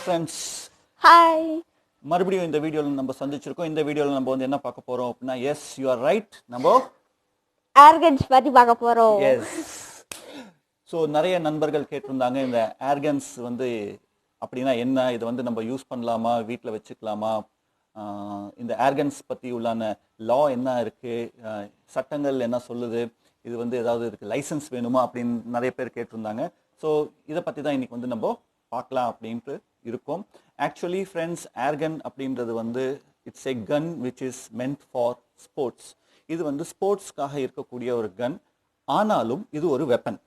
friends. Hi. மறுபடியும் இந்த வீடியோல நம்ம சந்திச்சிருக்கோம். இந்த வீடியோல நம்ம வந்து என்ன பார்க்க போறோம் அப்படினா yes you are right. நம்ம arrogance பத்தி பார்க்க போறோம். yes. சோ நிறைய நண்பர்கள் கேட்டிருந்தாங்க இந்த arrogance வந்து அப்படினா என்ன, இது வந்து நம்ம யூஸ் பண்ணலாமா, வீட்ல வெச்சுக்கலாமா, இந்த arrogance பத்தி உள்ளான லா என்ன இருக்கு, சட்டங்கள் என்ன சொல்லுது, இது வந்து ஏதாவது இருக்கு லைசென்ஸ் வேணுமா அப்படின்னு நிறைய பேர் கேட்டிருந்தாங்க. சோ இத பத்தி தான் இன்னைக்கு வந்து நம்ம பார்க்கலாம் அப்படினு இருக்கும். Actually friends, airgun அப்படின்றது வந்து it's a gun which is meant for sports. இது வந்து ஸ்போர்ட்ஸ்க்காக இருக்கக்கூடிய ஒரு கன். ஆனாலும் இது ஒரு வெப்பன்.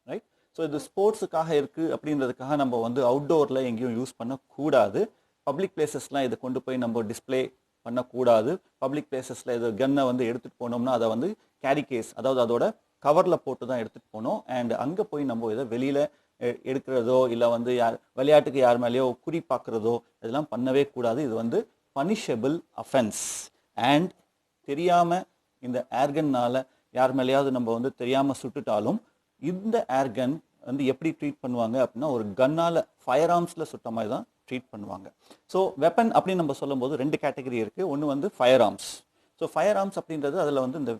ரைட்? ஸோ இது ஸ்போர்ட்ஸுக்காக இருக்கு அப்படின்றதுக்காக நம்ம வந்து அவுட்டோர்ல எங்கேயும் யூஸ் பண்ணக்கூடாது. பப்ளிக் பிளேசஸ்லாம் இதை கொண்டு போய் நம்ம டிஸ்பிளே பண்ணக்கூடாது. பப்ளிக் பிளேசஸ்ல இது கன்னை வந்து எடுத்துட்டு போனோம்னா அதை வந்து கேரி கேஸ், அதாவது அதோட கவர்ல போட்டு தான் எடுத்துட்டு போனோம். அண்ட் அங்கே போய் நம்ம இதை வெளியில எடுக்கிறதோ இல்லை வந்து விளையாட்டுக்கு யார் மேலேயோ குறி பார்க்குறதோ இதெல்லாம் பண்ணவே கூடாது. இது வந்து பனிஷபிள் அஃபென்ஸ். அண்ட் தெரியாமல் இந்த ஏர்கன்னால் யார் மேலேயாவது நம்ம வந்து தெரியாமல் சுட்டுட்டாலும் இந்த ஏர்கன் வந்து எப்படி ட்ரீட் பண்ணுவாங்க அப்படின்னா ஒரு கன்னால் ஃபயர் ஆர்ம்ஸில் சுட்ட மாதிரி தான் ட்ரீட் பண்ணுவாங்க. ஸோ வெப்பன் அப்படின்னு நம்ம சொல்லும்போது ரெண்டு கேட்டகரி இருக்குது. ஒன்று வந்து fire arms. So fire arms அப்படின்றது அதில் வந்து இந்த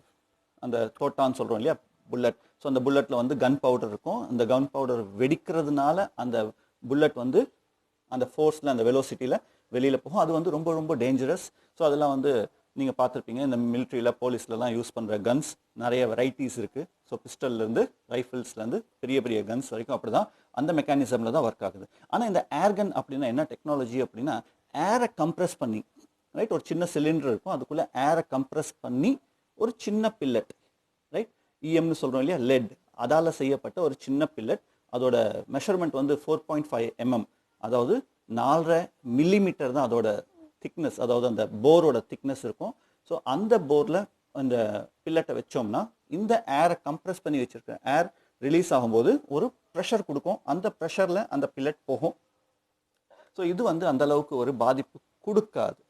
அந்த தோட்டான்னு சொல்கிறோம் இல்லையா, புல்லட். ஸோ அந்த புல்லட்டில் வந்து கன் பவுடர் இருக்கும். அந்த கன் பவுடர் வெடிக்கிறதுனால அந்த புல்லட் வந்து அந்த ஃபோர்ஸில் அந்த வெலோசிட்டியில் வெளியில் போகும். அது வந்து ரொம்ப ரொம்ப டேஞ்சரஸ். ஸோ அதெல்லாம் வந்து நீங்கள் பார்த்துருப்பீங்க, இந்த மிலிட்ரியில் போலீஸ்லலாம் யூஸ் பண்ணுற கன்ஸ் நிறைய வெரைட்டிஸ் இருக்குது. ஸோ பிஸ்டல்லேருந்து ரைஃபிள்ஸ்லேருந்து பெரிய பெரிய கன்ஸ் வரைக்கும் அப்படி தான் அந்த மெக்கானிசமில் தான் ஒர்க் ஆகுது. ஆனால் இந்த ஏர்கன் அப்படின்னா என்ன டெக்னாலஜி அப்படின்னா, ஏரை கம்ப்ரெஸ் பண்ணி, ரைட், ஒரு சின்ன சிலிண்டர் இருக்கும், அதுக்குள்ளே ஏரை கம்ப்ரெஸ் பண்ணி ஒரு சின்ன பில்லட், ரைட், இஎம்னு சொல்கிறோம் இல்லையா, லெட், அதால் செய்யப்பட்ட ஒரு சின்ன பில்லட். அதோட மெஷர்மெண்ட் வந்து 4.5 mm, அதாவது 4.5 மில்லிமீட்டர் தான் அதோட திக்னஸ், அதாவது அந்த போரோட திக்னஸ் இருக்கும். ஸோ அந்த போரில் அந்த பில்லட்டை வச்சோம்னா இந்த ஏரை கம்ப்ரெஸ் பண்ணி வச்சிருக்க ஏர் ரிலீஸ் ஆகும்போது ஒரு ப்ரெஷர் கொடுக்கும். அந்த ப்ரெஷரில் அந்த பில்லட் போகும். ஸோ இது வந்து அந்த அளவுக்கு ஒரு பாதிப்பு கொடுக்காது.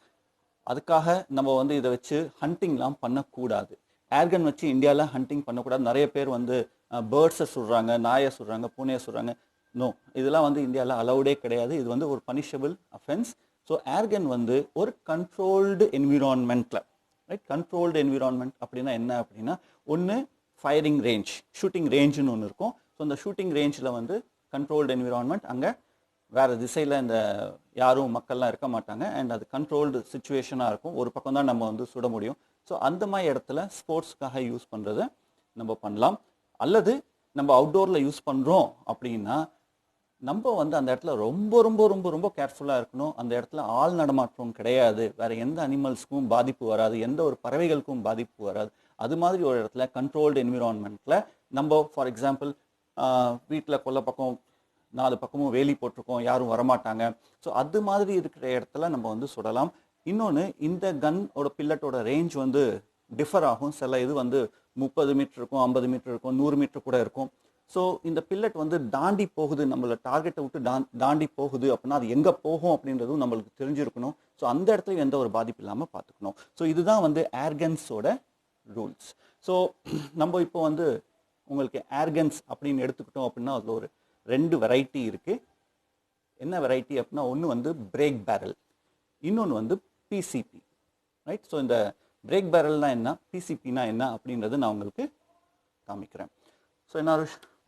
அதுக்காக நம்ம வந்து இதை வச்சு ஹண்டிங்லாம் பண்ணக்கூடாது. ஏர்கன் வச்சு இந்தியாவில் ஹண்டிங் பண்ணக்கூடாது. நிறைய பேர் வந்து பேர்ட்ஸை சுடுறாங்க, நாயை சுடுறாங்க, பூனையை சுடுறாங்க. நோ, இதெல்லாம் வந்து இந்தியாவில் அலௌடே கிடையாது. இது வந்து ஒரு பனிஷபிள் அஃபென்ஸ். ஸோ ஏர்கன் வந்து ஒரு கண்ட்ரோல்டு என்விரான்மெண்ட்டில், ரைட், கண்ட்ரோல்டு என்விரான்மெண்ட் அப்படின்னா என்ன அப்படின்னா, ஒன்று ஃபயரிங் ரேஞ்ச், ஷூட்டிங் ரேஞ்சுன்னு ஒன்று இருக்கும். ஸோ அந்த ஷூட்டிங் ரேஞ்சில் வந்து கண்ட்ரோல்டு என்விரான்மெண்ட், அங்கே வேறு திசையில் இந்த யாரும் மக்கள்லாம் இருக்க மாட்டாங்க. அண்ட் அது கண்ட்ரோல்டு சுச்சுவேஷனாக இருக்கும். ஒரு பக்கம் தான் நம்ம வந்து சுட முடியும். ஸோ அந்த மாதிரி இடத்துல ஸ்போர்ட்ஸ்க்காக யூஸ் பண்ணுறதை நம்ம பண்ணலாம். அல்லது நம்ம அவுட்டோரில் யூஸ் பண்ணுறோம் அப்படின்னா நம்ம வந்து அந்த இடத்துல ரொம்ப ரொம்ப ரொம்ப ரொம்ப கேர்ஃபுல்லாக இருக்கணும். அந்த இடத்துல ஆள் நடமாற்றம் கிடையாது, வேறு எந்த அனிமல்ஸ்க்கும் பாதிப்பு வராது, எந்த ஒரு பறவைகளுக்கும் பாதிப்பு வராது. அது மாதிரி ஒரு இடத்துல கண்ட்ரோல்டு என்விரான்மெண்ட்டில் நம்ம ஃபார் எக்ஸாம்பிள் வீட்டில் கொல்லை பக்கம் 4 பக்கமும் வேலி போட்டிருக்கோம், யாரும் வரமாட்டாங்க. ஸோ அது மாதிரி இருக்கிற இடத்துல நம்ம வந்து சுடலாம். இன்னொன்று, இந்த கன்னோட பில்லட்டோட ரேஞ்ச் வந்து டிஃபர் ஆகும். சில இது வந்து 30 மீட்டர் இருக்கும், 50 மீட்டர் இருக்கும், 100 மீட்டர் கூட இருக்கும். ஸோ இந்த பில்லட் வந்து தாண்டி போகுது, நம்மளை டார்கெட்டை விட்டு தாண்டி போகுது அப்படின்னா அது எங்கே போகும் அப்படின்றதும் நம்மளுக்கு தெரிஞ்சிருக்கணும். ஸோ அந்த இடத்துல எந்த ஒரு பாதிப்பு இல்லாமல் பார்த்துக்கணும். ஸோ இதுதான் வந்து ஏர்கன்ஸோட ரூல்ஸ். ஸோ நம்ம இப்போ வந்து உங்களுக்கு ஏர்கன்ஸ் அப்படின்னு எடுத்துக்கிட்டோம் அப்படின்னா அதில் ஒரு 2 வெரைட்டி இருக்குது. என்ன வெரைட்டி அப்படின்னா, ஒன்று வந்து பிரேக் பேரல், இன்னொன்று வந்து பிசிபி, ரைட். ஸோ இந்த பிரேக் பேரல்னா என்ன, பிசிபினா என்ன அப்படின்றது நான் உங்களுக்கு காமிக்கிறேன். ஸோ என்ன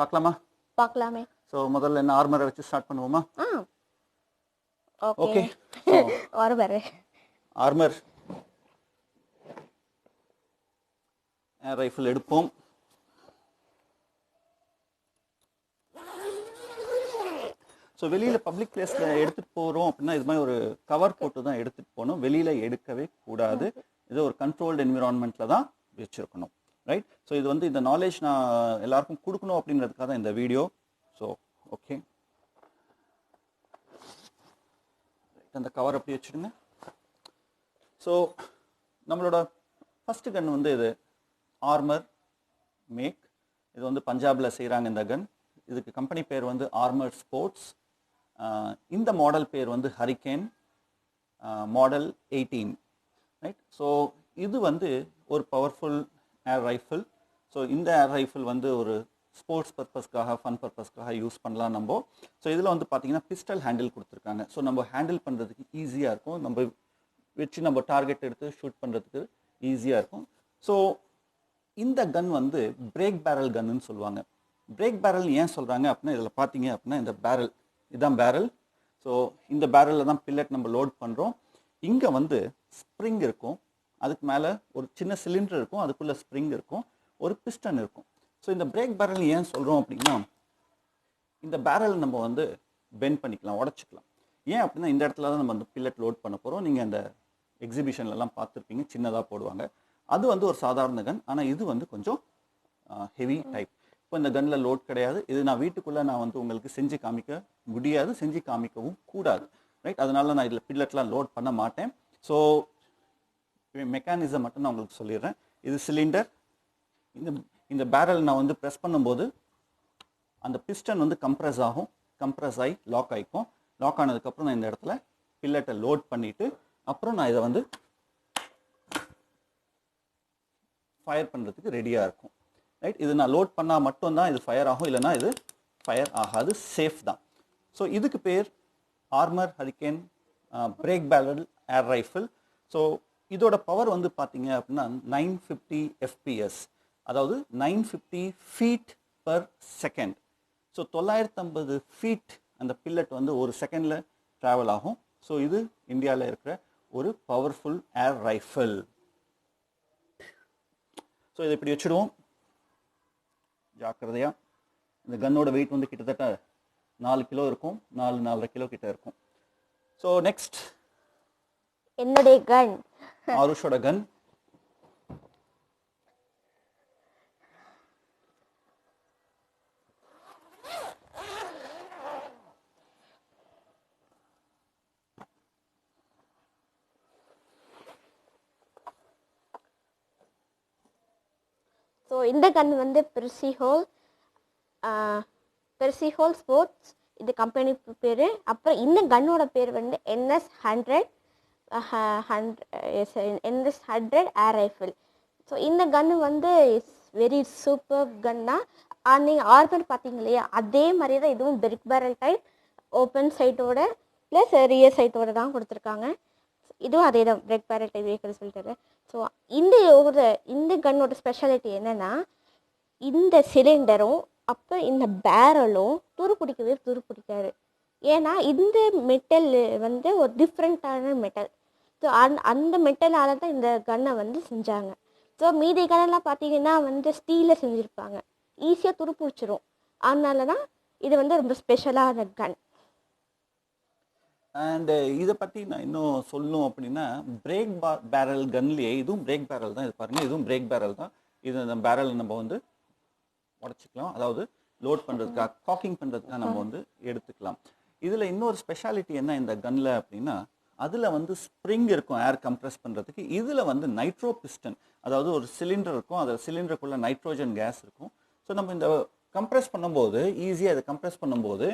பார்க்கலாமா? பார்க்கலாமே. ஸோ முதல்ல என்ன ஆர்மரை வச்சு ஸ்டார்ட் பண்ணுவோமா? ஓகே. ஆர்மர் ஏர் ரைஃபிள் எடுப்போம். ஸோ வெளியில் பப்ளிக் பிளேஸில் எடுத்துகிட்டு போகிறோம் அப்படின்னா இது மாதிரி ஒரு கவர் போட்டு தான் எடுத்துகிட்டு போகணும். வெளியில் எடுக்கவே கூடாது. இது ஒரு கண்ட்ரோல்டு என்விரான்மெண்ட்டில் தான் வச்சுருக்கணும், ரைட். ஸோ இது வந்து இந்த நாலேஜ் நான் எல்லாருக்கும் கொடுக்கணும் அப்படின்றதுக்காக தான் இந்த வீடியோ. ஸோ ஓகே, அந்த கவர் அப்படி வச்சுடுங்க. ஸோ நம்மளோட ஃபஸ்ட்டு கன் வந்து இது ஆர்மர் மேக். இது வந்து பஞ்சாபில் செய்கிறாங்க இந்த கன். இதுக்கு கம்பெனி பேர் வந்து ஆர்மர் ஸ்போர்ட்ஸ். இந்த மாடல் பேர் வந்து ஹரிகேன் மாடல் 18, ரைட். ஸோ இது வந்து ஒரு பவர்ஃபுல் ஏர் ரைஃபிள். ஸோ இந்த ஏர் ரைஃபிள் வந்து ஒரு ஸ்போர்ட்ஸ் பர்பஸ்க்காக ஃபன் பர்பஸ்க்காக யூஸ் பண்ணலாம் நம்ம. ஸோ இதில் வந்து பார்த்தீங்கன்னா பிஸ்டல் ஹேண்டில் கொடுத்துருக்காங்க. ஸோ நம்ம ஹேண்டில் பண்ணுறதுக்கு ஈஸியாக இருக்கும், நம்ம வச்சு நம்ம டார்கெட் எடுத்து ஷூட் பண்ணுறதுக்கு ஈஸியாக இருக்கும். ஸோ இந்த கன் வந்து பிரேக் பேரல் கன்னு சொல்லுவாங்க. பிரேக் பேரல் ஏன் சொல்கிறாங்க அப்படின்னா, இதில் பார்த்தீங்க அப்படின்னா இந்த பேரல் இதுதான் பேரல். ஸோ இந்த பேரலில் தான் பில்லட் நம்ம லோட் பண்ணுறோம். இங்கே வந்து ஸ்ப்ரிங் இருக்கும், அதுக்கு மேலே ஒரு சின்ன சிலிண்டர் இருக்கும், அதுக்குள்ளே ஸ்ப்ரிங் இருக்கும், ஒரு பிஸ்டன் இருக்கும். ஸோ இந்த பிரேக் பேரல் ஏன் சொல்கிறோம் அப்படின்னா, இந்த பேரல் நம்ம வந்து பெண்ட் பண்ணிக்கலாம், உடச்சிக்கலாம். ஏன் அப்படின்னா இந்த இடத்துல தான் நம்ம வந்து பில்லட் லோட் பண்ண போகிறோம். நீங்கள் அந்த எக்ஸிபிஷன்லலாம் பார்த்துருப்பீங்க, சின்னதாக போடுவாங்க. அது வந்து ஒரு சாதாரண கன், ஆனால் இது வந்து கொஞ்சம் ஹெவி டைப். இப்போ இந்த கன்னில் லோட் கிடையாது. இது நான் வீட்டுக்குள்ளே நான் வந்து உங்களுக்கு செஞ்சு காமிக்க முடியாது, செஞ்சு காமிக்கவும் கூடாது, ரைட்? அதனால நான் இதில் பில்லட்லாம் லோட் பண்ண மாட்டேன். ஸோ மெக்கானிசம் மட்டும் நான் உங்களுக்கு சொல்லிடுறேன். இது சிலிண்டர். இந்த பேரல் நான் வந்து ப்ரெஸ் பண்ணும்போது அந்த பிஸ்டன் வந்து கம்ப்ரஸ் ஆகும், கம்ப்ரஸ் ஆகி லாக் ஆகிக்கும். லாக் ஆனதுக்கப்புறம் நான் இந்த இடத்துல பில்லட்டை லோட் பண்ணிவிட்டு அப்புறம் நான் இதை வந்து ஃபயர் பண்ணுறதுக்கு ரெடியாக இருக்கும், ரைட்? இது நான் லோட் பண்ணால் மட்டும்தான் இது ஃபயர் ஆகும், இல்லைனா இது ஃபயர் ஆகாது, சேஃப் தான். ஸோ இதுக்கு பேர் armour hurricane break barrel air rifle. So இதோட பவர் வந்து பார்த்தீங்க அப்படின்னா 950 FPS, அதாவது 950 feet per second. So 950 feet அந்த பில்லட் வந்து ஒரு செகண்டில் ட்ராவல் ஆகும். ஸோ இது இந்தியாவில் இருக்கிற ஒரு பவர்ஃபுல் ஏர் ரைஃபிள். ஸோ இதை இப்படி வச்சுடுவோம் ஜாக்கிரதையாக. இந்த கன்னோட வெயிட் வந்து கிட்டத்தட்ட 4 கிலோ இருக்கும், 4-4.5 கிலோ கிட்ட இருக்கும். ஸோ நெக்ஸ்ட் என்னுடைய கன், ஆருஷோட கன். ஸோ இந்த கன் வந்து பெர்சிஹோல் ஸ்போர்ட்ஸ், இது கம்பெனி பேர். அப்புறம் இந்த கன்னோட பேர் வந்து NS100 ஏர் ரைஃபிள். ஸோ இந்த கன்று வந்து இஸ் வெரி சூப்பர் கன்னா. நீங்கள் ஆர்மர் பார்த்தீங்க இல்லையா, அதே மாதிரி தான் இதுவும் பிரிக் பேரல் டைப், ஓப்பன் சைட்டோட ப்ளஸ் ரியர் சைட்டோட தான் கொடுத்துருக்காங்க. இதுவும் அதே தான் பிரேக் பேரல் டைப் வெஹிக்கிள் சொல்லிட்டு. ஸோ இந்த கன்னோட ஸ்பெஷாலிட்டி என்னென்னா, இந்த சிலிண்டரும் அப்போ இந்த பேரலும் துரு பிடிக்காது. ஏன்னா இந்த மெட்டல் வந்து ஒரு டிஃப்ரெண்ட்டான மெட்டல். ஸோ அந்த மெட்டலால் தான் இந்த கன்னை வந்து செஞ்சாங்க. ஸோ மீதி கன்னெல்லாம் பார்த்தீங்கன்னா வந்து ஸ்டீலில் செஞ்சுருப்பாங்க, ஈஸியாக துரு பிடிச்சிரும். அதனால தான் இது வந்து ரொம்ப ஸ்பெஷலான கன். அண்ட் இதை பற்றி நான் இன்னும் சொல்லணும் அப்படின்னா, பிரேக் பேரல் கன்லேயே இதுவும் பிரேக் பேரல் தான். இது பாருங்கள், இதுவும் பிரேக் பேரல் தான். இது அந்த பேரல் நம்ம வந்து உடச்சிக்கலாம், அதாவது லோட் பண்ணுறதுக்காக, காக்கிங் பண்ணுறதுக்காக நம்ம வந்து எடுத்துக்கலாம். இதில் இன்னொரு ஸ்பெஷாலிட்டி என்ன இந்த கன்னில் அப்படின்னா, அதில் வந்து ஸ்ப்ரிங் இருக்கும் ஏர் கம்ப்ரெஸ் பண்ணுறதுக்கு. இதில் வந்து நைட்ரோ பிஸ்டன், அதாவது ஒரு சிலிண்டர் இருக்கும், அதில் சிலிண்டருக்குள்ளே நைட்ரோஜன் கேஸ் இருக்கும். ஸோ நம்ம இந்த கம்ப்ரெஸ் பண்ணும்போது, ஈஸியாக இதை கம்ப்ரெஸ் பண்ணும்போது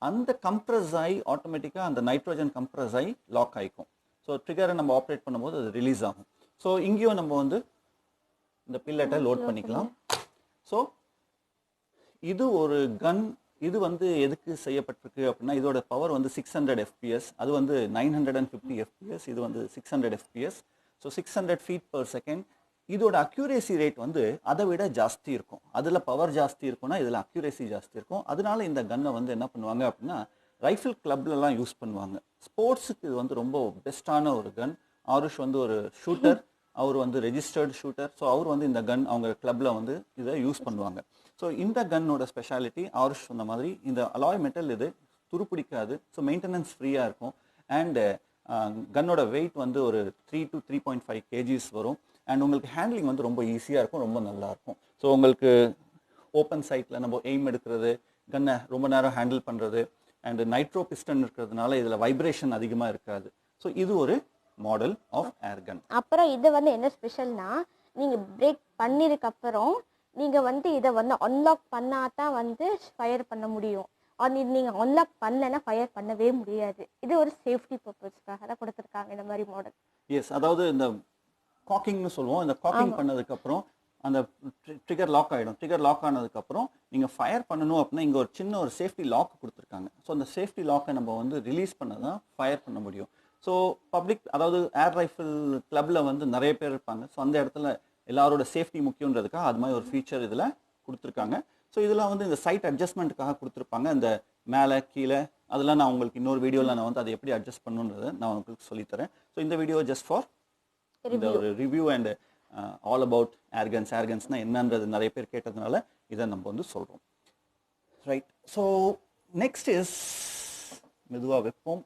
அந்த கம்ப்ரெஸ் ஆகி ஆட்டோமேட்டிக்காக அந்த நைட்ரோஜன் கம்ப்ரெஸ் ஆகி லாக் ஆகிக்கும். ஸோ ட்ரிகரை நம்ம ஆப்ரேட் பண்ணும்போது அது ரிலீஸ் ஆகும். ஸோ இங்கேயும் நம்ம வந்து இந்த பில்லட்டை லோட் பண்ணிக்கலாம். ஸோ இது ஒரு கன். இது வந்து எதுக்கு செய்யப்பட்டிருக்கு அப்படின்னா, இதோட பவர் வந்து 600 FPS, அது வந்து 950 FPS, இது வந்து 600 FPS. So 600 feet per second. இதோட அக்யூரேசி ரேட் வந்து அதை விட ஜாஸ்தி இருக்கும். அதில் பவர் ஜாஸ்தி இருக்கும்னா இதில் அக்யூரேசி ஜாஸ்தி இருக்கும். அதனால இந்த கன்னை வந்து என்ன பண்ணுவாங்க அப்படின்னா, ரைஃபிள் கிளப்லலாம் யூஸ் பண்ணுவாங்க. ஸ்போர்ட்ஸுக்கு இது வந்து ரொம்ப பெஸ்ட்டான ஒரு கன். ஆருஷ் வந்து ஒரு ஷூட்டர், அவர் வந்து ரெஜிஸ்டர்டு ஷூட்டர். ஸோ அவர் வந்து இந்த கன் அவங்க கிளப்பில் வந்து இதை யூஸ் பண்ணுவாங்க. ஸோ இந்த கன்னோட ஸ்பெஷாலிட்டி ஆருஷ் சொன்ன மாதிரி இந்த அலாய் மெட்டல், இது துருப்பிடிக்காது. ஸோ மெயின்டெனன்ஸ் ஃப்ரீயாக இருக்கும். அண்டு கன்னோட வெயிட் வந்து ஒரு 3 to 3.5 kgs வரும். அண்ட் உங்களுக்கு ஹேண்ட்லிங் வந்து ரொம்ப ஈஸியாக இருக்கும், ரொம்ப நல்லாயிருக்கும். ஸோ உங்களுக்கு ஓப்பன் சைட்டில் நம்ம எய்ம் எடுக்கிறது, கன்னை ரொம்ப நேரம் ஹேண்டில் பண்ணுறது, அண்ட் நைட்ரோ பிஸ்டன் இருக்கிறதுனால இதில் வைப்ரேஷன் அதிகமாக இருக்காது. ஸோ இது ஒரு மாடல் ஆஃப் ஏர் கன். அப்புறம் இது வந்து என்ன ஸ்பெஷல்னா, நீங்கள் பிரேக் பண்ணிருக்கப்புறம் நீங்கள் வந்து இதை வந்து அன்லாக் பண்ணாதான் வந்து ஃபயர் பண்ண முடியும். நீங்கள் அன்லாக் பண்ணலைன்னா ஃபயர் பண்ணவே முடியாது. இது ஒரு சேஃப்டி பர்பஸ்க்காக தான் கொடுத்துருக்காங்க இந்த மாதிரி மாடல். எஸ், அதாவது இந்த காக்கிங்னு சொல்லுவோம். இந்த காக்கிங் பண்ணதுக்கப்புறம் அந்த ட்ரிகர் லாக் ஆகிடும். ட்ரிகர் லாக் ஆனதுக்கப்புறம் நீங்கள் ஃபயர் பண்ணணும் அப்படின்னா இங்கே ஒரு சின்ன ஒரு சேஃப்டி லாக் கொடுத்துருக்காங்க. ஸோ அந்த சேஃப்டி லாக்கை நம்ம வந்து ரிலீஸ் பண்ண தான் ஃபயர் பண்ண முடியும். ஸோ பப்ளிக், அதாவது ஏர் ரைஃபிள் கிளப்பில் வந்து நிறைய பேர் இருப்பாங்க. ஸோ அந்த இடத்துல எல்லாரோட சேஃப்டி முக்கியன்றதுக்காக அது மாதிரி ஒரு ஃபீச்சர் இதில் கொடுத்துருக்காங்க. ஸோ இதெல்லாம் வந்து இந்த சைட் அட்ஜஸ்ட்மெண்ட்டுக்காக கொடுத்துருப்பாங்க. இந்த மேலே கீழே அதெல்லாம் நான் உங்களுக்கு இன்னொரு வீடியோவில் நான் வந்து அதை எப்படி அட்ஜஸ்ட் பண்ணுன்றதை நான் உங்களுக்கு சொல்லித்தரேன். ஸோ இந்த வீடியோ ஜஸ்ட் ஃபார் இந்த ஒரு ரிவ்யூ அண்ட் ஆல் அபவுட் ஏர்கன்ஸ். ஏர்கன்ஸ்னால் என்னன்றது நிறைய பேர் கேட்டதுனால இதை நம்ம வந்து சொல்கிறோம். ரைட். ஸோ நெக்ஸ்ட் இஸ் மெதுவாக வைப்போம்.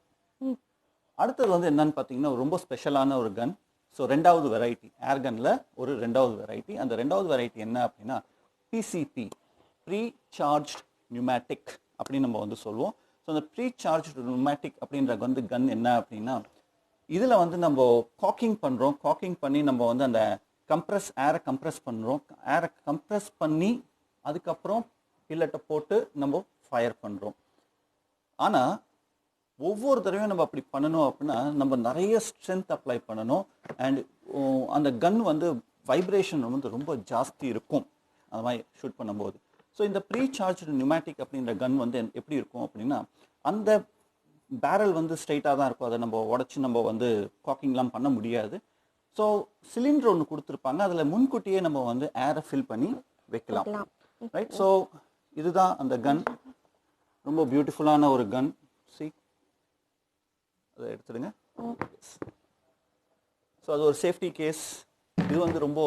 அடுத்தது வந்து என்னன்னு பார்த்தீங்கன்னா ரொம்ப ஸ்பெஷலான ஒரு கன். ஸோ ரெண்டாவது வெரைட்டி ஏர்கனில் ஒரு ரெண்டாவது வெரைட்டி. அந்த ரெண்டாவது வெரைட்டி என்ன அப்படின்னா பிசிபி, ப்ரீ சார்ஜ் நியூமேட்டிக் அப்படின்னு நம்ம வந்து சொல்லுவோம். ஸோ அந்த ப்ரீ சார்ஜ் நியூமேட்டிக் அப்படின்ற வந்து கன் என்ன அப்படின்னா இதில் வந்து நம்ம காக்கிங் பண்ணுறோம். காக்கிங் பண்ணி நம்ம வந்து அந்த ஏரை கம்ப்ரெஸ் பண்ணுறோம். ஏரை கம்ப்ரெஸ் பண்ணி அதுக்கப்புறம் பில்லட்டை போட்டு நம்ம ஃபயர் பண்ணுறோம். ஆனால் ஒவ்வொரு தடவையும் நம்ம அப்படி பண்ணணும் அப்படின்னா நம்ம நிறைய ஸ்ட்ரென்த் அப்ளை பண்ணணும். அண்ட் அந்த கன் வந்து வைப்ரேஷன் வந்து ரொம்ப ஜாஸ்தி இருக்கும் அந்த மாதிரி ஷூட் பண்ணும்போது. ஸோ இந்த ப்ரீ சார்ஜ் நியூமேட்டிக் அப்படின்ற கன் வந்து எப்படி இருக்கும் அப்படின்னா அந்த பேரல் வந்து ஸ்ட்ரைட்டாக தான் இருக்கும். அதை நம்ம உடச்சி நம்ம வந்து காக்கிங்லாம் பண்ண முடியாது. ஸோ சிலிண்டர் ஒன்று கொடுத்துருப்பாங்க. அதில் முன்கூட்டியே நம்ம வந்து ஏரை ஃபில் பண்ணி வைக்கலாம். ரைட். ஸோ இதுதான் அந்த கன். ரொம்ப பியூட்டிஃபுல்லான ஒரு கன். சி, அதை எடுத்துடுங்க. ஸோ அது ஒரு சேஃப்டி கேஸ். இது வந்து ரொம்ப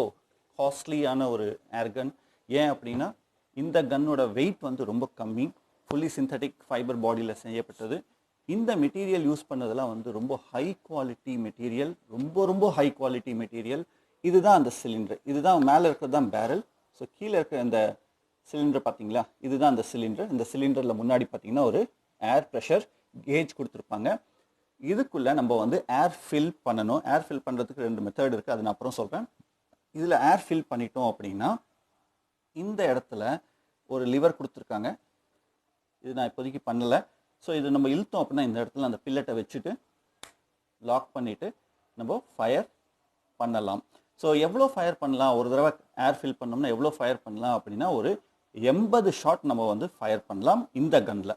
காஸ்ட்லியான ஒரு ஏர்கன். ஏன் அப்படின்னா இந்த கன்னோட வெயிட் வந்து ரொம்ப கம்மி. ஃபுல்லி சிந்தட்டிக் ஃபைபர் பாடியில் செய்யப்பட்டது. இந்த மெட்டீரியல் யூஸ் பண்ணதெல்லாம் வந்து ரொம்ப ஹை குவாலிட்டி மெட்டீரியல். ரொம்ப ஹை குவாலிட்டி மெட்டீரியல். இதுதான் அந்த சிலிண்டர். இதுதான் மேலே இருக்கிறது தான் பேரல். ஸோ கீழே இருக்கிற இந்த சிலிண்டர் பார்த்தீங்களா, இதுதான் அந்த சிலிண்டர். இந்த சிலிண்டரில் முன்னாடி பார்த்தீங்கன்னா ஒரு ஏர் ப்ரெஷர் கேஜ் கொடுத்துருப்பாங்க. இதுக்குள்ளே நம்ம வந்து ஏர் ஃபில் பண்ணணும். ஏர் ஃபில் பண்ணுறதுக்கு 2 மெத்தட் இருக்குது. அது நான் அப்புறம் சொல்கிறேன். இதில் ஏர் ஃபில் பண்ணிட்டோம் அப்படின்னா இந்த இடத்துல ஒரு லிவர் கொடுத்துருக்காங்க. இது நான் இப்போதைக்கு பண்ணலை. ஸோ இது நம்ம இழுத்தோம் அப்படின்னா இந்த இடத்துல அந்த பில்லட்டை வச்சுட்டு லாக் பண்ணிவிட்டு நம்ம ஃபயர் பண்ணலாம். ஸோ எவ்வளோ ஃபயர் பண்ணலாம், ஒரு தடவை ஏர் ஃபில் பண்ணோம்னா எவ்வளோ ஃபயர் பண்ணலாம் அப்படின்னா ஒரு 80 ஷாட் நம்ம வந்து ஃபயர் பண்ணலாம் இந்த கன்னில்.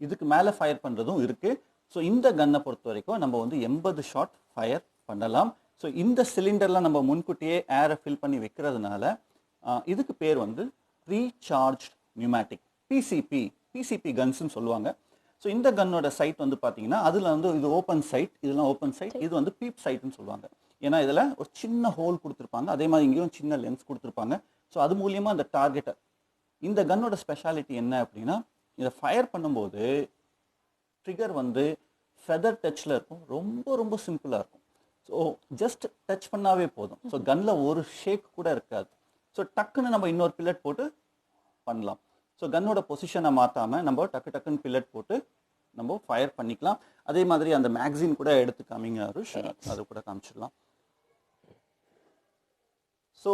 இதுக்கு மேலே ஃபயர் பண்ணுறதும் இருக்குது. ஸோ இந்த கன்னை பொறுத்த வரைக்கும் நம்ம வந்து 80 ஷாட் ஃபயர் பண்ணலாம். ஸோ இந்த சிலிண்டர்லாம் நம்ம முன்கூட்டியே ஏரை ஃபில் பண்ணி வைக்கிறதுனால இதுக்கு பேர் வந்து ப்ரீ சார்ஜ் நியூமேட்டிக், பிசிபி கன்ஸ்ன்னு சொல்லுவாங்க. ஸோ இந்த கன்னோட சைட் வந்து பார்த்தீங்கன்னா அதில் வந்து இது ஓப்பன் சைட், இதெல்லாம் ஓப்பன் சைட். இது வந்து பீப் சைட்னு சொல்லுவாங்க. ஏன்னா இதில் ஒரு சின்ன ஹோல் கொடுத்துருப்பாங்க. அதே மாதிரி இங்கேயும் சின்ன லென்ஸ் கொடுத்துருப்பாங்க. ஸோ அது மூலியமாக அந்த டார்கெட்டை, இந்த கன்னோட ஸ்பெஷாலிட்டி என்ன அப்படின்னா இதை ஃபயர் பண்ணும்போது ட்ரிகர் வந்து ஃபெதர் டச்சில் இருக்கும். ரொம்ப சிம்பிளாக இருக்கும். ஸோ ஜஸ்ட் டச் பண்ணாவே போதும். ஸோ கன்னில் ஒரு ஷேக் கூட இருக்காது. ஸோ டக்குன்னு நம்ம இன்னொரு பில்லட் போட்டு பண்ணலாம். ஸோ கன்னோட பொசிஷனை மாற்றாமல் நம்ம டக்குன்னு பில்லட் போட்டு நம்ம ஃபயர் பண்ணிக்கலாம். அதே மாதிரி அந்த மேக்சின் கூட எடுத்து காமிங்க அருஷ், அது கூட காமிச்சிடலாம். ஸோ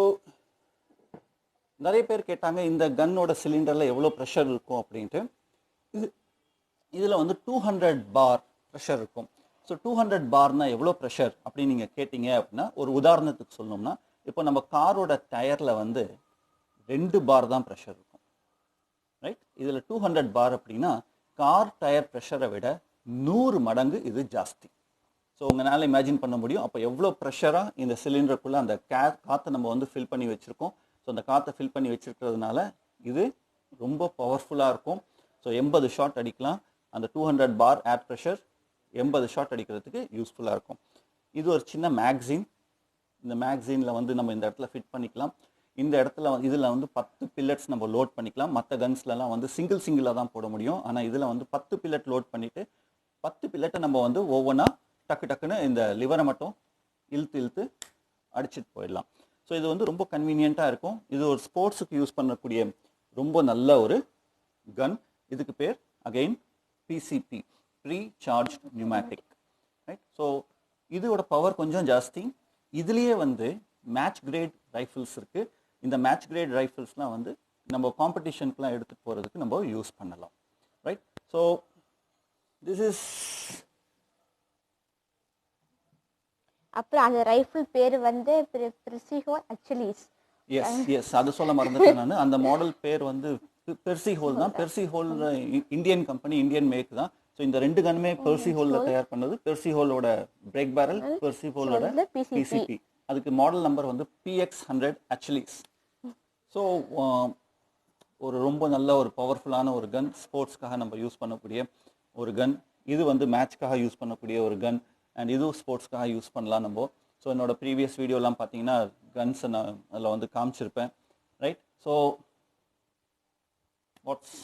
நிறைய பேர் கேட்டாங்க இந்த கன்னோட சிலிண்டரில் எவ்வளோ ப்ரெஷர் இருக்கும் அப்படின்ட்டு. இதில் வந்து 200 பார் ப்ரெஷர் இருக்கும். ஸோ 200 பார்னா எவ்வளோ ப்ரெஷர் அப்படின்னு நீங்கள் கேட்டிங்க அப்படின்னா ஒரு உதாரணத்துக்கு சொல்லணும்னா இப்போ நம்ம காரோட டயரில் வந்து 2 பார் தான் ப்ரெஷர் இருக்கும். ரைட். இதில் 200 பார் அப்படின்னா கார் டயர் ப்ரெஷரை விட 100 மடங்கு இது ஜாஸ்தி. ஸோ உங்களால் இமேஜின் பண்ண முடியும் அப்போ எவ்வளோ ப்ரெஷராக இந்த சிலிண்டருக்குள்ளே அந்த காற்றை நம்ம வந்து ஃபில் பண்ணி வச்சுருக்கோம். ஸோ அந்த காற்றை ஃபில் பண்ணி வச்சுருக்கிறதுனால இது ரொம்ப பவர்ஃபுல்லாக இருக்கும். ஸோ 80 ஷாட் அடிக்கலாம். அந்த 200 பார் ஏர் ப்ரெஷர் 80 ஷாட் அடிக்கிறதுக்கு யூஸ்ஃபுல்லாக இருக்கும். இது ஒரு சின்ன மேக்சின். இந்த மேக்சினில் வந்து நம்ம இந்த இடத்துல ஃபிட் பண்ணிக்கலாம். இந்த இடத்துல இதில் வந்து 10 பில்லட்ஸ் நம்ம லோட் பண்ணிக்கலாம். மற்ற கன்ஸ்லலாம் வந்து சிங்கிளாக தான் போட முடியும். ஆனால் இதில் வந்து 10 பில்லட் லோட் பண்ணிவிட்டு 10 பில்லட்டை நம்ம வந்து ஒவ்வொன்றா டக்குன்னு இந்த லிவரை மட்டும் இழுத்து அடிச்சுட்டு போயிடலாம். ஸோ இது வந்து ரொம்ப கன்வீனியண்ட்டாக இருக்கும். இது ஒரு ஸ்போர்ட்ஸுக்கு யூஸ் பண்ணக்கூடிய ரொம்ப நல்ல ஒரு கன். இதுக்கு பேர் again PCP, pre charge pneumatic. Right. So இதோட பவர் கொஞ்சம் ஜாஸ்தி. இதுலேயே வந்து மேட்ச் கிரேட் ரைஃபிள்ஸ் இருக்குது. இந்த மேட்ச் கிரேட் ரைஃபிள்ஸ்லாம் வந்து நம்ம காம்படிஷனுக்குலாம் எடுத்துகிட்டு போகிறதுக்கு நம்ம யூஸ் பண்ணலாம். ரைட். So this is. அப்புறம் அந்த ரைஃபிள் பேர் வந்து ப்ரிசிஹோ அச்சுலிஸ். எஸ் எஸ் அது சொல்ல மறந்துட்டேன் நான். அந்த மாடல் பேர் வந்து பெர்சி ஹோல் தான். Precihole Indian company, Indian make தான். ஸோ இந்த 2 கன்னுமே பெர்சி ஹோலில் தயார் பண்ணது. பெர்சி ஹோலோட பிரேக் பேரல், பெர்சி ஹோலோட பிசிபி. அதுக்கு மாடல் நம்பர் வந்து PX100 ஆக்சுவலிஸ். ஸோ ஒரு ரொம்ப நல்ல ஒரு பவர்ஃபுல்லான ஒரு கன், ஸ்போர்ட்ஸ்க்காக நம்ம யூஸ் பண்ணக்கூடிய ஒரு கன். இது வந்து மேட்ச்க்காக யூஸ் பண்ணக்கூடிய ஒரு கன், அண்ட் இதுவும் ஸ்போர்ட்ஸ்க்காக யூஸ் பண்ணலாம் நம்ம. ஸோ என்னோட ப்ரீவியஸ் வீடியோலாம் பார்த்தீங்கன்னா கன்ஸை நான் அதில் வந்து காமிச்சிருப்பேன், right? So what's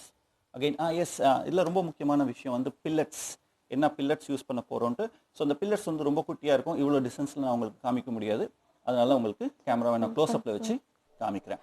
again is இதில் ரொம்ப முக்கியமான விஷயம் வந்து பில்லட்ஸ். என்ன பில்லட்ஸ் யூஸ் பண்ண போகிறோன்ட்டு. ஸோ அந்த பில்லட்ஸ் வந்து ரொம்ப குட்டியாக இருக்கும். இவ்வளோ டிஸ்டன்ஸில் நான் உங்களுக்கு காமிக்க முடியாது. அதனால உங்களுக்கு கேமராவை நான் க்ளோஸ்அப்பில் வச்சு காமிக்கிறேன்.